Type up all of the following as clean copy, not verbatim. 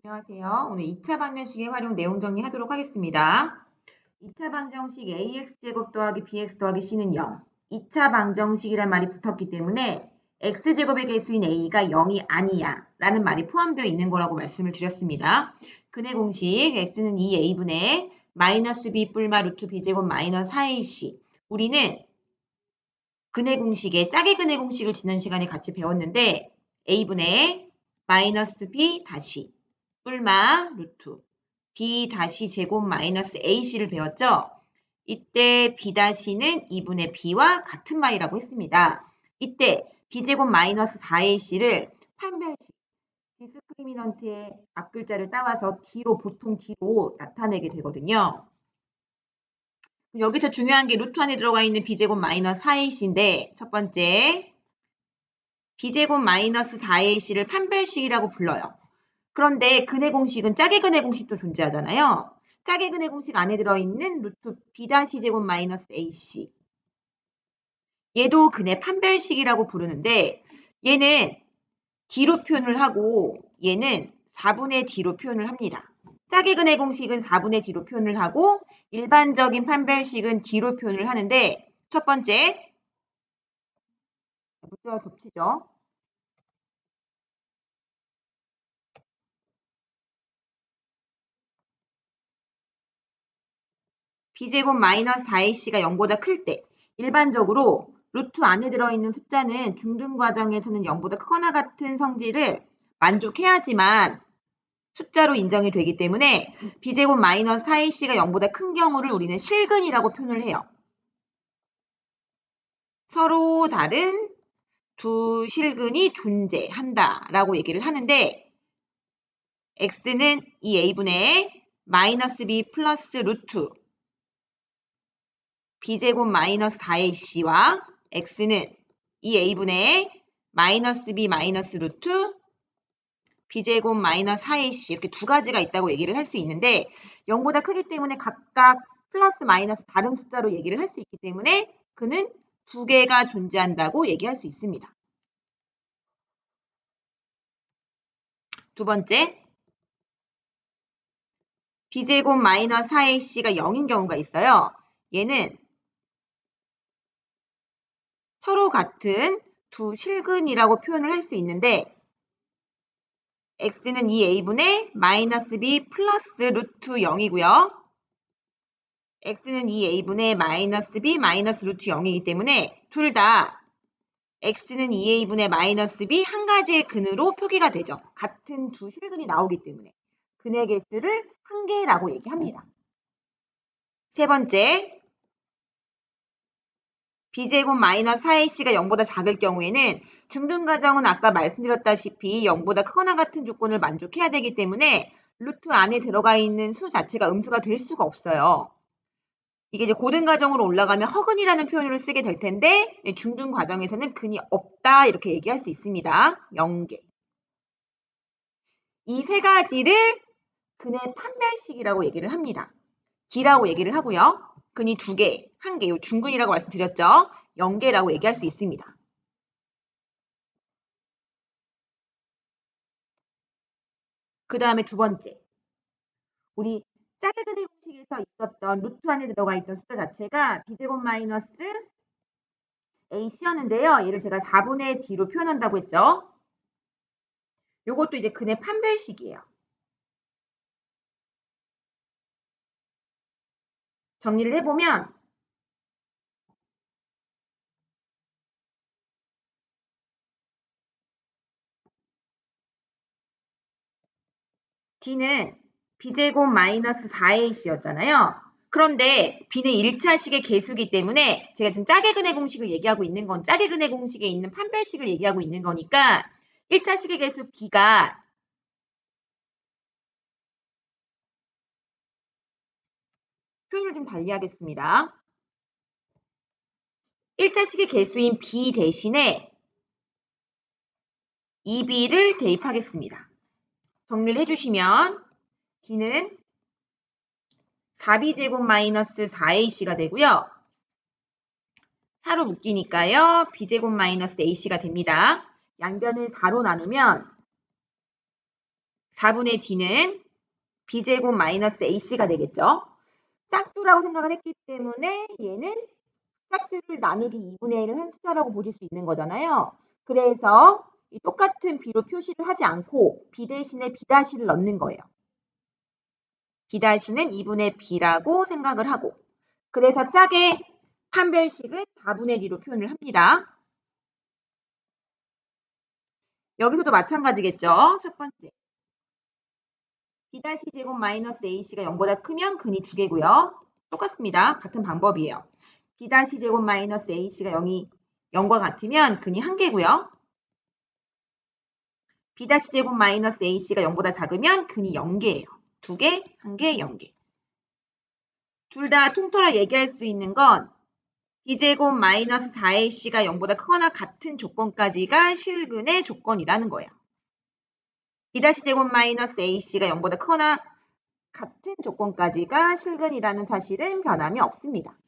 안녕하세요. 오늘 2차 방정식의 활용 내용 정리하도록 하겠습니다. 2차 방정식 ax제곱 더하기 bx 더하기 c는 0. 2차 방정식이란 말이 붙었기 때문에 x제곱의 개수인 a가 0이 아니야 라는 말이 포함되어 있는 거라고 말씀을 드렸습니다. 근의 공식 x는 2a분의 마이너스 b 뿔마 루트 b제곱 마이너스 4ac. 우리는 근의 공식에 짝의 근의 공식을 지난 시간에 같이 배웠는데 a분의 마이너스 b 다시 뿔마 루트 b 다시 제곱 마이너스 ac를 배웠죠. 이때 b 다시는 2분의 b와 같은 말이라고 했습니다. 이때 b제곱 마이너스 4ac를 판별식 디스크리미넌트의 앞글자를 따와서 보통 D로 나타내게 되거든요. 여기서 중요한 게 루트 안에 들어가 있는 b제곱 마이너스 4ac인데 첫 번째 b제곱 마이너스 4ac를 판별식이라고 불러요. 그런데 근의 공식은 짝의 근의 공식도 존재하잖아요. 짝의 근의 공식 안에 들어있는 루트 b-제곱 마이너스 ac. 얘도 근의 판별식이라고 부르는데 얘는 D로 표현을 하고 얘는 4분의 D로 표현을 합니다. 짝의 근의 공식은 4분의 D로 표현을 하고 일반적인 판별식은 D로 표현을 하는데 첫 번째 문제와 겹치죠. b제곱 마이너스 4ac가 0보다 클 때 일반적으로 루트 안에 들어있는 숫자는 중등 과정에서는 0보다 크거나 같은 성질을 만족해야지만 숫자로 인정이 되기 때문에 b제곱 마이너스 4ac가 0보다 큰 경우를 우리는 실근이라고 표현을 해요. 서로 다른 두 실근이 존재한다라고 얘기를 하는데 x는 이 a분의 마이너스 b 플러스 루트 b제곱 마이너스 4ac와 x는 이 a분의 마이너스 b 마이너스 루트 b제곱 마이너스 4ac 이렇게 두 가지가 있다고 얘기를 할 수 있는데 0보다 크기 때문에 각각 플러스 마이너스 다른 숫자로 얘기를 할 수 있기 때문에 그는 두 개가 존재한다고 얘기할 수 있습니다. 두 번째, b제곱 마이너스 4ac가 0인 경우가 있어요. 얘는 서로 같은 두 실근이라고 표현을 할 수 있는데 x는 이 a분의 마이너스 b 플러스 루트 0이고요. x는 이 a분의 마이너스 b 마이너스 루트 0이기 때문에 둘 다 x는 2a분의 마이너스 b 한 가지의 근으로 표기가 되죠. 같은 두 실근이 나오기 때문에 근의 개수를 한 개라고 얘기합니다. 세 번째, b제곱 마이너스 4ac가 0보다 작을 경우에는 중등가정은 아까 말씀드렸다시피 0보다 크거나 같은 조건을 만족해야 되기 때문에 루트 안에 들어가 있는 수 자체가 음수가 될 수가 없어요. 이게 이제 고등가정으로 올라가면 허근이라는 표현을 쓰게 될 텐데 중등과정에서는 근이 없다 이렇게 얘기할 수 있습니다. 0개. 이 세 가지를 근의 판별식이라고 얘기를 합니다. D라고 얘기를 하고요. 근이 2개, 1개, 요 중근이라고 말씀드렸죠. 0개라고 얘기할 수 있습니다. 그 다음에 두 번째. 우리 짝의 근의 공식에서 있었던 루트 안에 들어가 있던 숫자 자체가 b제곱 마이너스 ac였는데요. 얘를 제가 4분의 d로 표현한다고 했죠. 요것도 이제 근의 판별식이에요. 정리를 해보면 D는 b제곱 마이너스 4ac였잖아요. 그런데 b는 1차식의 개수기 때문에 제가 지금 짝의 근의 공식을 얘기하고 있는 건 짝의 근의 공식에 있는 판별식을 얘기하고 있는 거니까 1차식의 개수 b가 표현을 좀 달리 하겠습니다. 1차식의 개수인 b 대신에 2b를 대입하겠습니다. 정리를 해주시면 D는 4b제곱 마이너스 4ac가 되고요. 4로 묶이니까요. b제곱 마이너스 ac가 됩니다. 양변을 4로 나누면 4분의 D는 B제곱 마이너스 AC가 되겠죠. 짝수라고 생각을 했기 때문에 얘는 짝수를 나누기 2분의 1을 한 숫자라고 보실 수 있는 거잖아요. 그래서 이 똑같은 B로 표시를 하지 않고 B 대신에 B-를 넣는 거예요. B-는 2분의 B라고 생각을 하고, 그래서 짝의 판별식은 4분의 D로 표현을 합니다. 여기서도 마찬가지겠죠. 첫 번째, B-제곱 마이너스 AC가 0보다 크면 근이 2개고요. 똑같습니다. 같은 방법이에요. B-제곱 마이너스 AC가 0과 같으면 근이 1개고요. B-제곱 마이너스 AC가 0보다 작으면 근이 0개예요. 2개, 1개, 0개. 둘 다 통틀어 얘기할 수 있는 건 B제곱 마이너스 4AC가 0보다 크거나 같은 조건까지가 실근의 조건이라는 거예요. B-제곱 마이너스 AC가 0보다 크거나 같은 조건까지가 실근이라는 사실은 변함이 없습니다.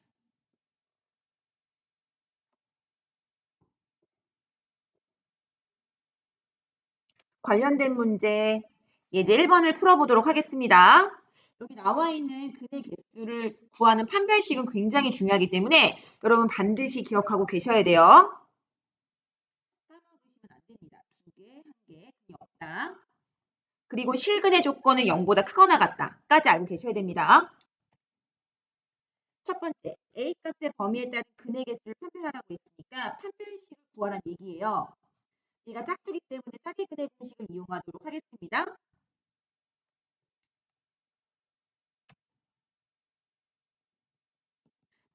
관련된 문제 예제 1번을 풀어보도록 하겠습니다. 여기 나와 있는 근의 개수를 구하는 판별식은 굉장히 중요하기 때문에 여러분 반드시 기억하고 계셔야 돼요. 까먹으시면 안 됩니다. 2개, 1개, 근이 없다. 그리고 실근의 조건은 0보다 크거나 같다까지 알고 계셔야 됩니다. 첫 번째, A값의 범위에 따른 근의 개수를 판별하라고 했으니까 판별식을 구하라는 얘기예요. 얘가 짝수기 때문에 짝의 근의 공식을 이용하도록 하겠습니다.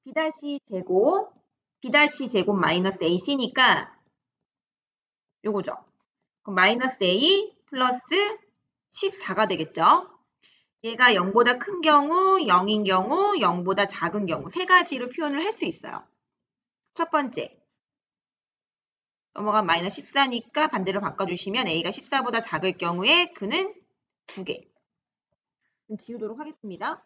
B-제곱, B-제곱 마이너스 AC니까 요거죠. 그럼 마이너스 A 플러스 14가 되겠죠. 얘가 0보다 큰 경우, 0인 경우, 0보다 작은 경우 세 가지로 표현을 할 수 있어요. 첫 번째, 넘어간 마이너스 14니까 반대로 바꿔주시면 A가 14보다 작을 경우에 그는 2개. 좀 지우도록 하겠습니다.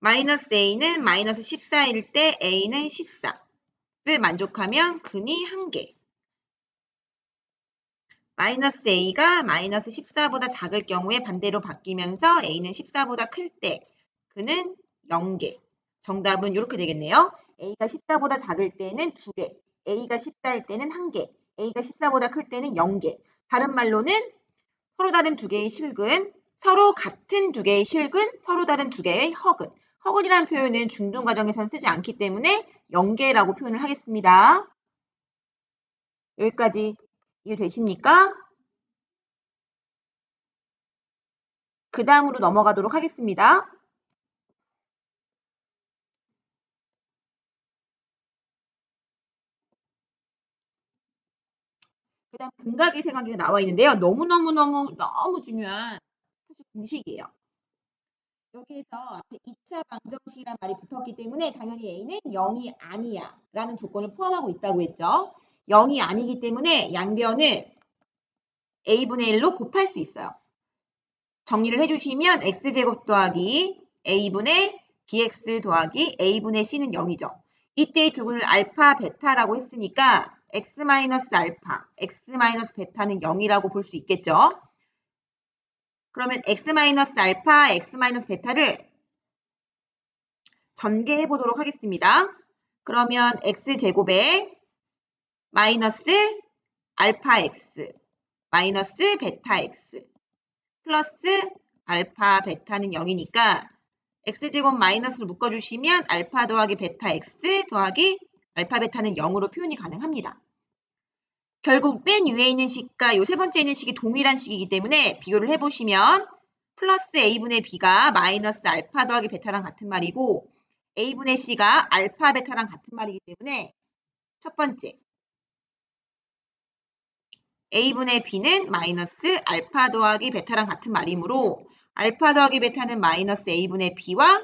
마이너스 A는 마이너스 14일 때 A는 14를 만족하면 근이 1개. 마이너스 A가 마이너스 14보다 작을 경우에 반대로 바뀌면서 A는 14보다 클 때 그는 0개. 정답은 이렇게 되겠네요. A가 14보다 작을 때는 2개, A가 14일 때는 1개, A가 14보다 클 때는 0개. 다른 말로는 서로 다른 2개의 실근, 서로 같은 2개의 실근, 서로 다른 2개의 허근. 허근이라는 표현은 중등 과정에선 쓰지 않기 때문에 0개라고 표현을 하겠습니다. 여기까지 이해되십니까? 그 다음으로 넘어가도록 하겠습니다. 그 다음 근각의 생각이 나와 있는데요. 너무 중요한 사실 공식이에요. 여기에서 앞에 2차 방정식이란 말이 붙었기 때문에 당연히 A는 0이 아니야 라는 조건을 포함하고 있다고 했죠. 0이 아니기 때문에 양변을 A분의 1로 곱할 수 있어요. 정리를 해주시면 X제곱 더하기 A분의 BX 더하기 A분의 C는 0이죠. 이때의 두 근을 알파, 베타라고 했으니까 X-알파, X-베타는 0이라고 볼 수 있겠죠. 그러면 X-알파, X-베타를 전개해 보도록 하겠습니다. 그러면 X제곱에 마이너스 알파 X, 마이너스 베타 X, 플러스 알파, 베타는 0이니까 X제곱 마이너스를 묶어주시면 알파 더하기 베타 X 더하기 알파, 베타는 0으로 표현이 가능합니다. 결국 맨 위에 있는 식과 요 세 번째 있는 식이 동일한 식이기 때문에 비교를 해보시면 플러스 A분의 B가 마이너스 알파 더하기 베타랑 같은 말이고 A분의 C가 알파, 베타랑 같은 말이기 때문에 첫 번째 A분의 B는 마이너스 알파 더하기 베타랑 같은 말이므로 알파 더하기 베타는 마이너스 A분의 B와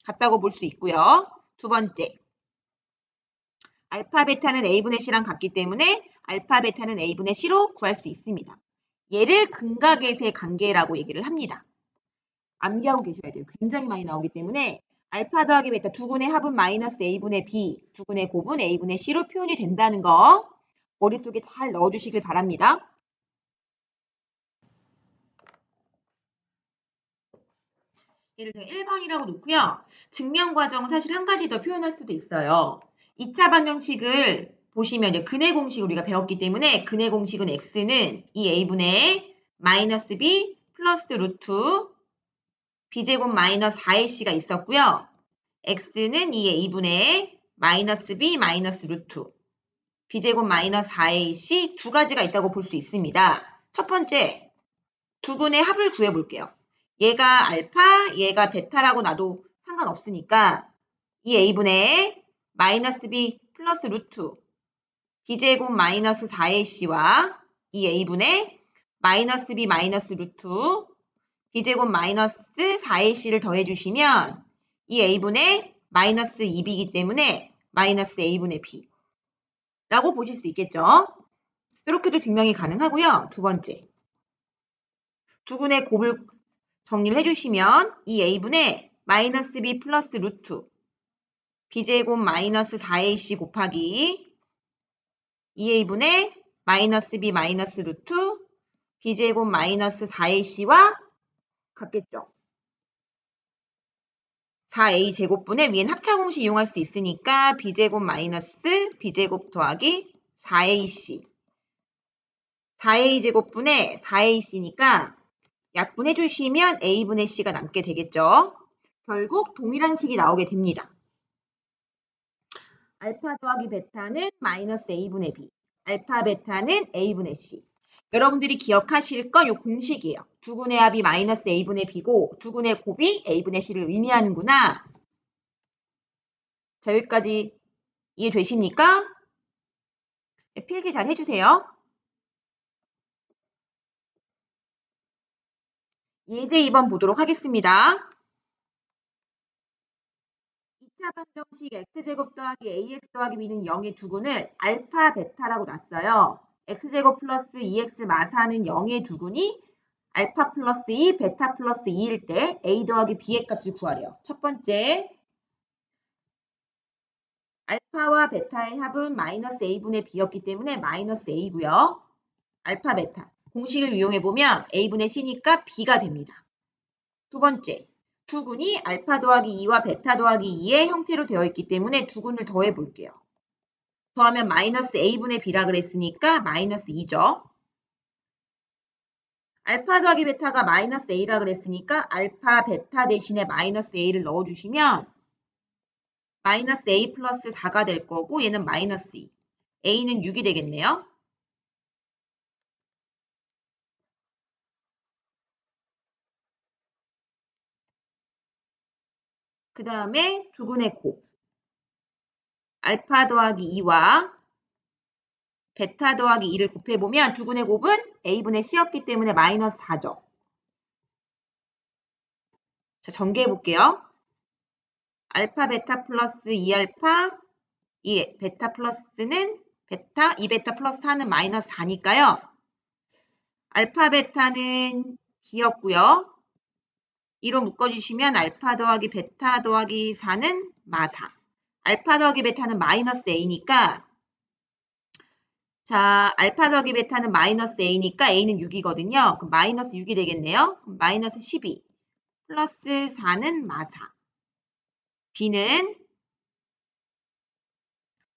같다고 볼 수 있고요. 두 번째, 알파, 베타는 A분의 C랑 같기 때문에 알파, 베타는 A분의 C로 구할 수 있습니다. 얘를 근각에서의 관계라고 얘기를 합니다. 암기하고 계셔야 돼요. 굉장히 많이 나오기 때문에 알파 더하기 베타 두근의 합은 마이너스 a분의 b, 두근의 곱은 a분의 c로 표현이 된다는 거 머릿속에 잘 넣어주시길 바랍니다. 예를 들어 1번이라고 놓고요. 증명 과정은 사실 한 가지 더 표현할 수도 있어요. 2차 방정식을 보시면 이제 근의 공식 우리가 배웠기 때문에 근의 공식은 x는 이 a분의 마이너스 b 플러스 루트 b제곱 마이너스 4ac가 있었고요. x는 이 a분의 마이너스 b 마이너스 루트 b제곱 마이너스 4ac 두 가지가 있다고 볼 수 있습니다. 첫 번째, 두근의 합을 구해볼게요. 얘가 알파, 얘가 베타라고 놔도 상관없으니까 이 a분의 마이너스 b 플러스 루트 b제곱 마이너스 4ac와 이 a분의 마이너스 b 마이너스 루트 b제곱 마이너스 4ac를 더해주시면 이 a분의 마이너스 2b이기 때문에 마이너스 a분의 b 라고 보실 수 있겠죠. 이렇게도 증명이 가능하고요. 두 번째, 두근의 곱을 정리를 해주시면 이 a분의 마이너스 b 플러스 루트 b제곱 마이너스 4ac 곱하기 2a분의 마이너스 b 마이너스 루트 b제곱 마이너스 4ac와 같겠죠. 4a 제곱분의 위엔 합차공식 이용할 수 있으니까 b제곱 마이너스 b제곱 더하기 4ac 4a 제곱분의 4ac니까 약분해 주시면 a분의 c가 남게 되겠죠. 결국 동일한 식이 나오게 됩니다. 알파 더하기 베타는 마이너스 a분의 b, 알파 베타는 a분의 c. 여러분들이 기억하실 건 이 공식이에요. 두근의 합이 마이너스 a분의 b고 두근의 곱이 a분의 c를 의미하는구나. 자, 여기까지 이해되십니까? 네, 필기 잘 해주세요. 예제 2번 보도록 하겠습니다. 2차 방정식 x제곱 더하기 ax 더하기 b는 0의 두근을 알파 베타라고 놨어요. x제곱 플러스 2x 마사는 0의 두근이 알파 플러스 2, 베타 플러스 2일 때 a 더하기 b의 값을 구하래요. 첫 번째, 알파와 베타의 합은 마이너스 a분의 b였기 때문에 마이너스 a고요. 알파, 베타. 공식을 이용해보면 a분의 c니까 b가 됩니다. 두 번째, 두근이 알파 더하기 2와 베타 더하기 2의 형태로 되어 있기 때문에 두근을 더해 볼게요. 더하면 마이너스 a분의 b라 그랬으니까 마이너스 2죠. 알파 더하기 베타가 마이너스 a라 그랬으니까 알파 베타 대신에 마이너스 a를 넣어주시면 마이너스 a 플러스 4가 될 거고 얘는 마이너스 2. a는 6이 되겠네요. 그 다음에 두근의 곱. 알파 더하기 2와 베타 더하기 2를 곱해보면 두근의 곱은 a분의 c였기 때문에 마이너스 4죠. 자, 전개해볼게요. 알파 베타 플러스 2알파 2 베타 플러스는 베타 2베타 플러스 4는 마이너스 4니까요. 알파 베타는 b였고요. 2로 묶어주시면 알파 더하기 베타 더하기 4는 마4. 알파 더하기 베타는 마이너스 a니까 자, 알파 더하기 베타는 마이너스 a니까 a는 6이거든요. 그럼 마이너스 6이 되겠네요. 그럼 마이너스 12 플러스 4는 마4. b는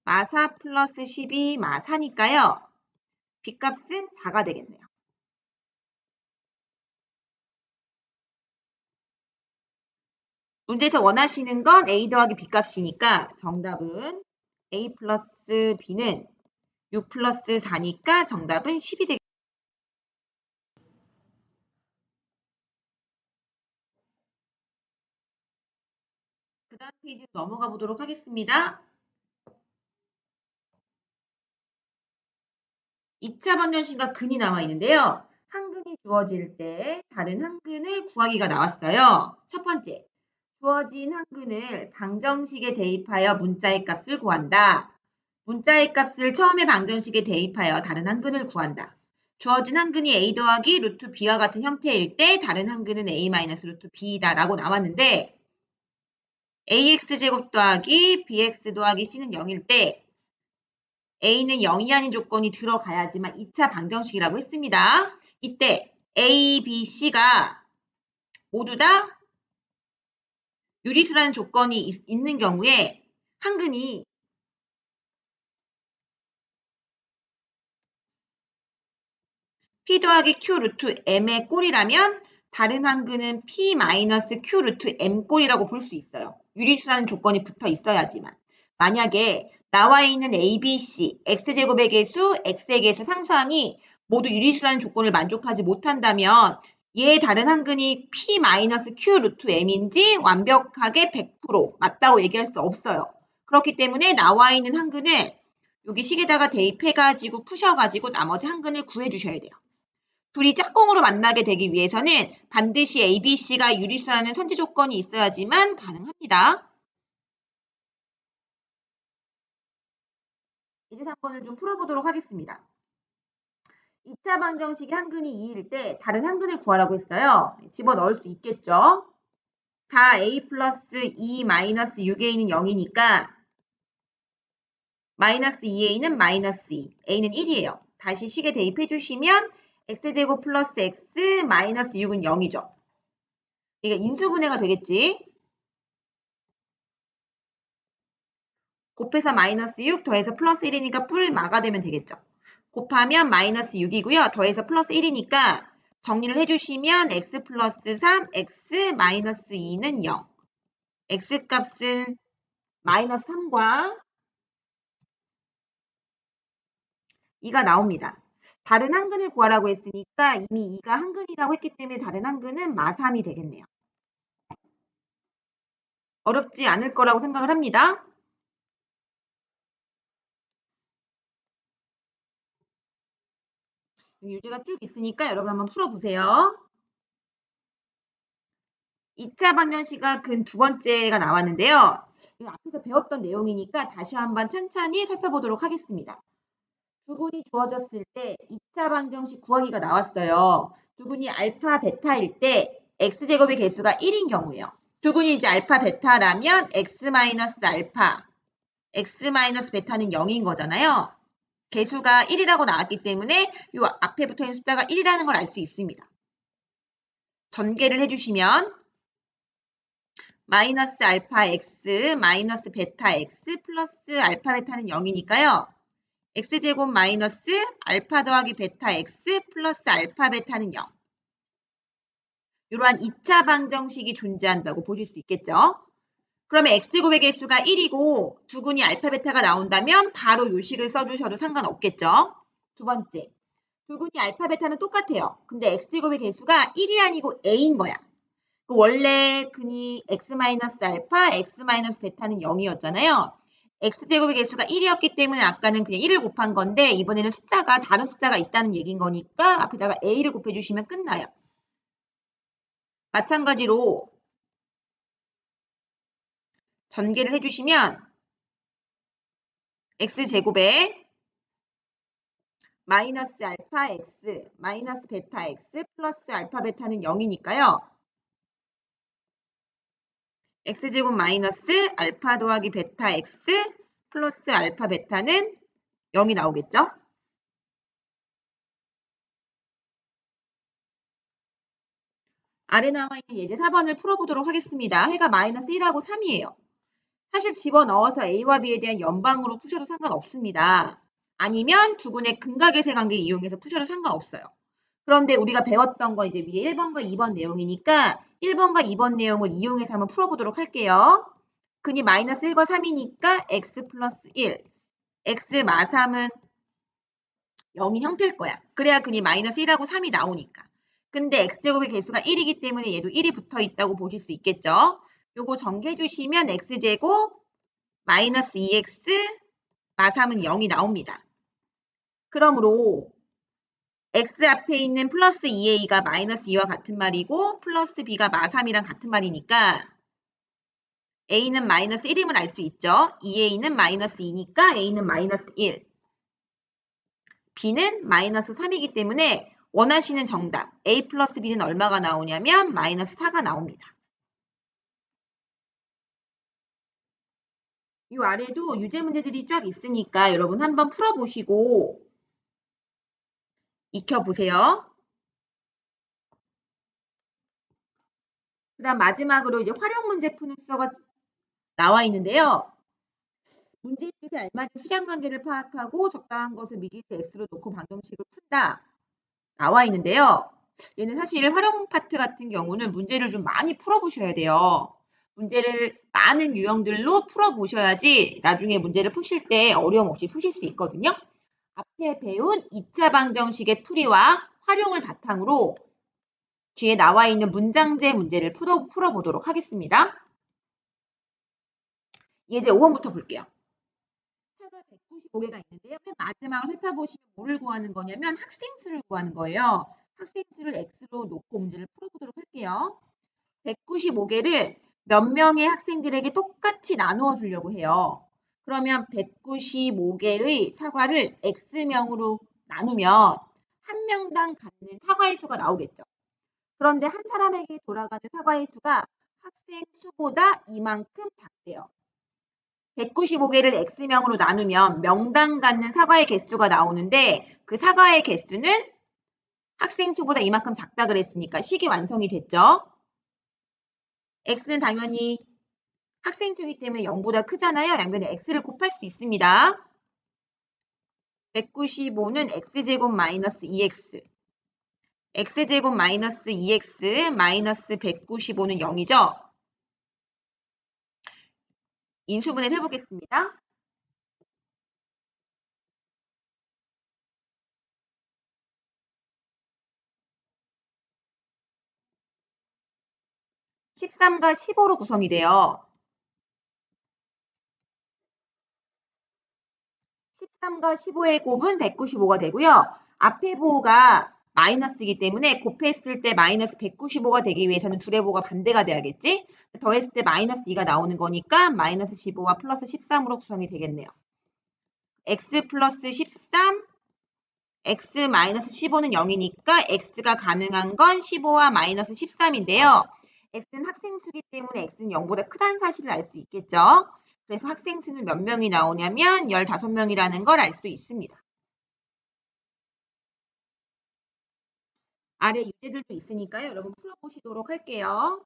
마4 플러스 12 마4니까요. b값은 4가 되겠네요. 문제에서 원하시는 건 a 더하기 b값이니까 정답은 a 플러스 b는 6 플러스 4니까 정답은 10이 되겠습니다. 그 다음 페이지로 넘어가 보도록 하겠습니다. 2차 방정식과 근이 나와 있는데요. 한 근이 주어질 때 다른 한 근을 구하기가 나왔어요. 첫 번째, 주어진 한 근을 방정식에 대입하여 문자의 값을 구한다. 문자의 값을 처음에 방정식에 대입하여 다른 한 근을 구한다. 주어진 한 근이 a 더하기 루트 b와 같은 형태일 때 다른 한 근은 a 마이너스 루트 b다 라고 나왔는데 AX제곱 더하기 BX 더하기 C는 0일 때 A는 0이 아닌 조건이 들어가야지만 2차 방정식이라고 했습니다. 이때 A, B, C가 모두 다 유리수라는 조건이 있는 경우에 한근이 P 더하기 Q 루트 M의 꼴이라면 다른 한근은 P 마이너스 Q 루트 M 꼴이라고 볼 수 있어요. 유리수라는 조건이 붙어 있어야지만. 만약에 나와 있는 A, B, C, X제곱의 개수, X의 개수 상수항이 모두 유리수라는 조건을 만족하지 못한다면 얘의 다른 한근이 P 마이너스 Q 루트 M인지 완벽하게 100% 맞다고 얘기할 수 없어요. 그렇기 때문에 나와 있는 한근을 여기 식에다가 대입해가지고 푸셔가지고 나머지 한근을 구해주셔야 돼요. 둘이 짝꿍으로 만나게 되기 위해서는 반드시 A, B, C가 유리수라는 선지 조건이 있어야지만 가능합니다. 이제 3번을 좀 풀어보도록 하겠습니다. 2차 방정식의 한근이 2일 때 다른 한근을 구하라고 했어요. 집어넣을 수 있겠죠. 4A 플러스 2 마이너스 6A는 0이니까 마이너스 2A는 마이너스 2, A는 1이에요. 다시 식에 대입해 주시면 X제곱 플러스 X 마이너스 6은 0이죠. 이게 인수분해가 되겠지. 곱해서 마이너스 6 더해서 플러스 1이니까 뿔 마가 되면 되겠죠. 곱하면 마이너스 6이고요. 더해서 플러스 1이니까 정리를 해주시면 x 플러스 3, x 마이너스 2는 0. x 값은 마이너스 3과 2가 나옵니다. 다른 한근을 구하라고 했으니까 이미 2가 한근이라고 했기 때문에 다른 한근은 마3이 되겠네요. 어렵지 않을 거라고 생각을 합니다. 유제가 쭉 있으니까 여러분 한번 풀어보세요. 2차 방정식과 근 두 번째가 나왔는데요. 이거 앞에서 배웠던 내용이니까 다시 한번 천천히 살펴보도록 하겠습니다. 두근이 주어졌을 때 2차 방정식 구하기가 나왔어요. 두근이 알파, 베타일 때 x제곱의 개수가 1인 경우예요. 두근이 이제 알파, 베타라면 x 마이너스 알파, x 마이너스 베타는 0인 거잖아요. 개수가 1이라고 나왔기 때문에 이 앞에 붙어있는 숫자가 1이라는 걸 알 수 있습니다. 전개를 해주시면 마이너스 알파 x 마이너스 베타 x 플러스 알파 베타는 0이니까요. x제곱 마이너스 알파 더하기 베타 x 플러스 알파 베타는 0. 이러한 2차 방정식이 존재한다고 보실 수 있겠죠. 그러면 x제곱의 개수가 1이고 두근이 알파 베타가 나온다면 바로 요식을 써주셔도 상관없겠죠. 두 번째, 두근이 알파 베타는 똑같아요. 근데 x제곱의 개수가 1이 아니고 a인 거야. 원래 근이 x-알파, x-베타는 0이었잖아요. x제곱의 개수가 1이었기 때문에 아까는 그냥 1을 곱한 건데 이번에는 숫자가 다른 숫자가 있다는 얘기인 거니까 앞에다가 a를 곱해주시면 끝나요. 마찬가지로 전개를 해주시면 x제곱에 마이너스 알파 x, 마이너스 베타 x 플러스 알파 베타는 0이니까요. x제곱 마이너스 알파 더하기 베타 x 플러스 알파 베타는 0이 나오겠죠? 아래 나와 있는 예제 4번을 풀어보도록 하겠습니다. 해가 마이너스 1하고 3이에요. 사실 집어넣어서 A와 B에 대한 연방으로 푸셔도 상관없습니다. 아니면 두근의 근각의 관계 이용해서 푸셔도 상관없어요. 그런데 우리가 배웠던 거 이제 위에 1번과 2번 내용이니까 1번과 2번 내용을 이용해서 한번 풀어보도록 할게요. 근이 마이너스 1과 3이니까 x 플러스 1. x 마3은 0인 형태일 거야. 그래야 근이 마이너스 1하고 3이 나오니까. 근데 x제곱의 개수가 1이기 때문에 얘도 1이 붙어 있다고 보실 수 있겠죠. 요거 전개해 주시면 x제곱 마이너스 2x 마3은 0이 나옵니다. 그러므로 x 앞에 있는 플러스 2a가 마이너스 2와 같은 말이고 플러스 b가 마3이랑 같은 말이니까 a는 마이너스 1임을 알 수 있죠. 2a는 마이너스 2니까 a는 마이너스 1. b는 마이너스 3이기 때문에 원하시는 정답 a 플러스 b는 얼마가 나오냐면 마이너스 4가 나옵니다. 이 아래도 유제 문제들이 쫙 있으니까 여러분 한번 풀어보시고 익혀보세요. 그 다음 마지막으로 이제 활용 문제 푸는 수가 나와 있는데요. 문제의 뜻에 알맞은 수량 관계를 파악하고 적당한 것을 미지수 x로 놓고 방정식을 푼다. 나와 있는데요. 얘는 사실 활용 파트 같은 경우는 문제를 좀 많이 풀어보셔야 돼요. 문제를 많은 유형들로 풀어보셔야지 나중에 문제를 푸실 때 어려움 없이 푸실 수 있거든요. 앞에 배운 2차 방정식의 풀이와 활용을 바탕으로 뒤에 나와 있는 문장제 문제를 풀어보도록 하겠습니다. 이제 5번부터 볼게요. 사가 195개가 있는데요. 맨 마지막을 살펴보시면 뭐를 구하는 거냐면 학생수를 구하는 거예요. 학생수를 x로 놓고 문제를 풀어보도록 할게요. 195개를 몇 명의 학생들에게 똑같이 나누어 주려고 해요. 그러면 195개의 사과를 x명으로 나누면 한 명당 갖는 사과의 수가 나오겠죠. 그런데 한 사람에게 돌아가는 사과의 수가 학생 수보다 이만큼 작대요. 195개를 x명으로 나누면 명당 갖는 사과의 개수가 나오는데 그 사과의 개수는 학생 수보다 이만큼 작다 그랬으니까 식이 완성이 됐죠. x는 당연히 학생 수이기 때문에 0보다 크잖아요. 양변에 x를 곱할 수 있습니다. 195는 x제곱 마이너스 2x x제곱 마이너스 2x 마이너스 195는 0이죠. 인수분해를 해보겠습니다. 13과 15로 구성이 돼요. 13과 15의 곱은 195가 되고요. 앞에 보호가 마이너스이기 때문에 곱했을 때 마이너스 195가 되기 위해서는 둘의 보호가 반대가 돼야겠지? 더했을 때 마이너스 2가 나오는 거니까 마이너스 15와 플러스 13으로 구성이 되겠네요. x 플러스 13, x 마이너스 15는 0이니까 x가 가능한 건 15와 마이너스 13인데요. x는 학생 수기 때문에 x는 0보다 크다는 사실을 알 수 있겠죠. 그래서 학생 수는 몇 명이 나오냐면 15명이라는 걸 알 수 있습니다. 아래 유제들도 있으니까요. 여러분 풀어보시도록 할게요.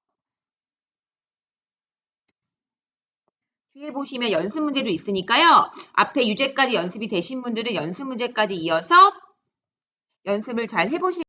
뒤에 보시면 연습 문제도 있으니까요. 앞에 유제까지 연습이 되신 분들은 연습 문제까지 이어서 연습을 잘 해보실